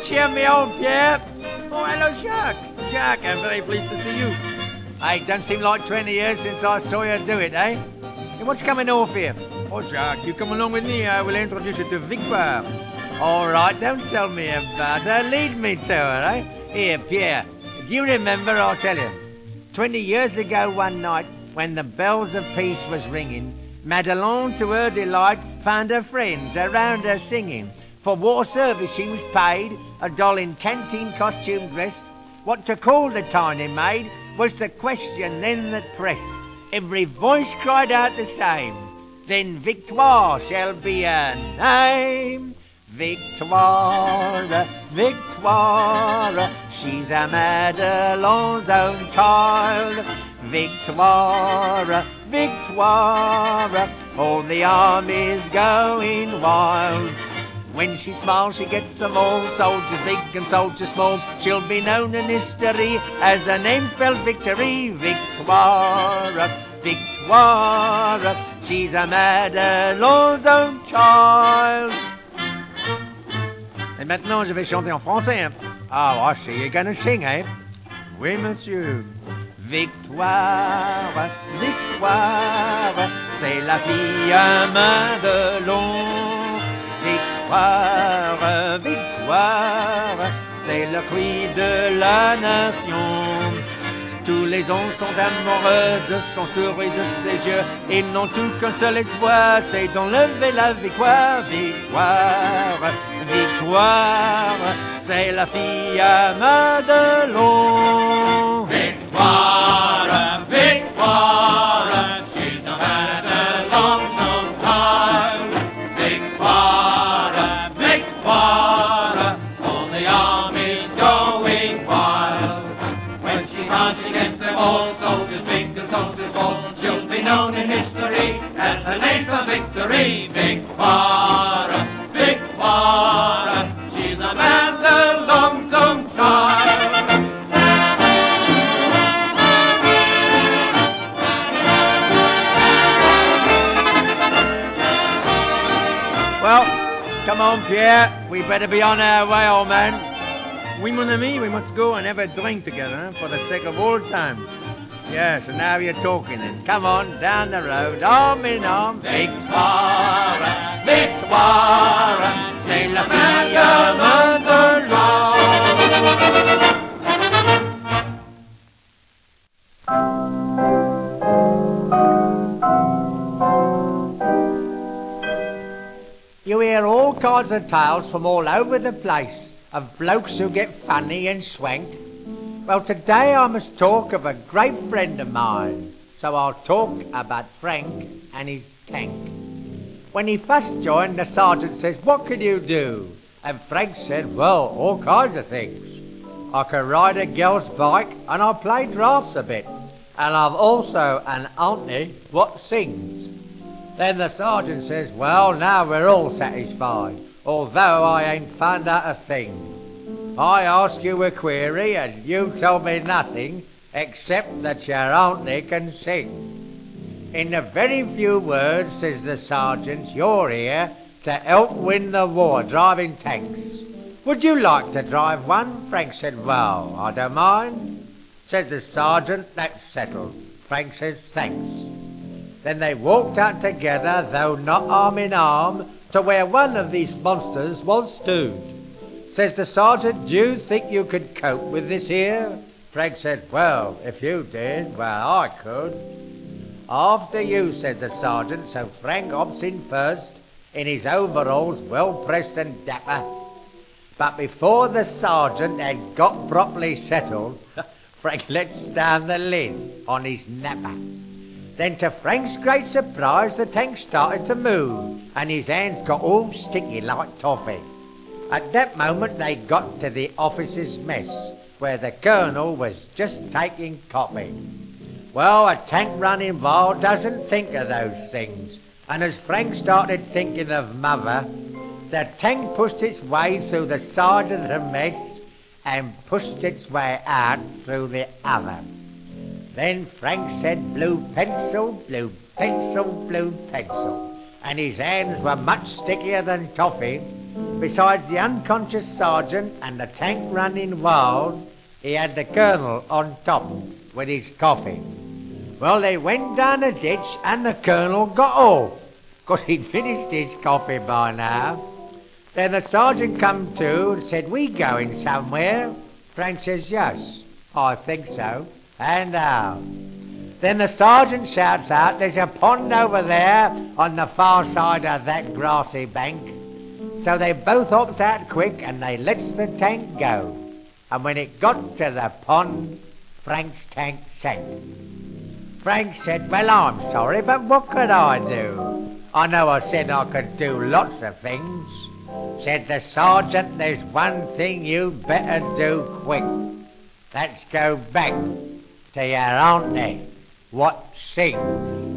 cheer me on, Pierre. Oh, hello, Jacques. Jacques, I'm very pleased to see you. Hey, it don't seem like 20 years since I saw you do it, eh? Hey, what's coming off here? Oh, Jacques, you come along with me. I will introduce you to Victoire. All right, don't tell me about her. Lead me to her, eh? Here, Pierre, do you remember? I'll tell you. 20 years ago one night, when the bells of peace was ringing, Madelon, to her delight, found her friends around her singing. For war service she was paid, a doll in canteen costume dressed. What to call the tiny maid was the question then that pressed. Every voice cried out the same, then Victoire shall be her name. Victoire, Victoire, she's a Madelon's own child. Victoire, Victoire, all the army's going wild. When she smiles, she gets them all, soldiers big and soldiers small. She'll be known in history as the name spelled victory. Victoire, Victoire, she's a Madelon's own child. Et maintenant, je vais chanter en français. Hein? Oh, I see you're going to sing, eh? Oui, monsieur. Victoire, Victoire, c'est la fille à Madelon. Victoire, Victoire, c'est le cri de la nation. Tous les hommes sont amoureux de son sourire et de ses yeux. Ils n'ont tous qu'un seul espoir, c'est d'enlever la victoire. Victoire, Victoire, c'est la fille à Madelon. Victoire, Victoire, she's a Madelon's own child. Victoire, Victoire, all the army's going wild. When she marches against them all, soldiers big and soldiers small, she'll be known in history as the name for victory. Victoire, Victoire, she's a Madelon's own child. Well, come on, Pierre. We better be on our way, old man. Oui, mon ami, we must go and have a drink together, huh, for the sake of old times. Yes, and now you're talking then. Come on, down the road, arm in arm. Victoire, Victoire, c'est la fille à Madelon. You hear all kinds of tales from all over the place of blokes who get funny and swank. Well, today I must talk of a great friend of mine, so I'll talk about Frank and his tank. When he first joined, the sergeant says, "What can you do?" And Frank said, "Well, all kinds of things. I can ride a girl's bike and I play drafts a bit, and I've also an auntie what sings." Then the sergeant says, "Well, now we're all satisfied, although I ain't found out a thing. I asked you a query and you told me nothing except that your auntie can sing." "In a very few words," says the sergeant, "you're here to help win the war driving tanks. Would you like to drive one?" Frank said, "Well, I don't mind." Says the sergeant, "That's settled." Frank says, "Thanks." Then they walked out together, though not arm in arm, to where one of these monsters was stewed. Says the sergeant, "Do you think you could cope with this here?" Frank said, "Well, if you did, well, I could." "After you," said the sergeant, so Frank hops in first, in his overalls, well pressed and dapper. But before the sergeant had got properly settled, Frank lets down the lid on his napper. Then to Frank's great surprise, the tank started to move, and his hands got all sticky like toffee. At that moment they got to the officers' mess, where the colonel was just taking coffee. Well, a tank running wild doesn't think of those things, and as Frank started thinking of mother, the tank pushed its way through the side of the mess and pushed its way out through the other. Then Frank said, "Blue pencil, blue pencil, blue pencil," and his hands were much stickier than toffee Besides the unconscious sergeant and the tank running wild, he had the colonel on top with his coffee. Well, they went down a ditch and the colonel got off, 'cause he'd finished his coffee by now. Then the sergeant come to and said, "We going somewhere?" Frank says, "Yes, I think so." "And how?" Then the sergeant shouts out, "There's a pond over there on the far side of that grassy bank." So they both hops out quick and they lets the tank go. And when it got to the pond, Frank's tank sank. Frank said, "Well, I'm sorry, but what could I do? I know I said I could do lots of things." Said the sergeant, "There's one thing you'd better do quick. Let's go back to your auntie what sings."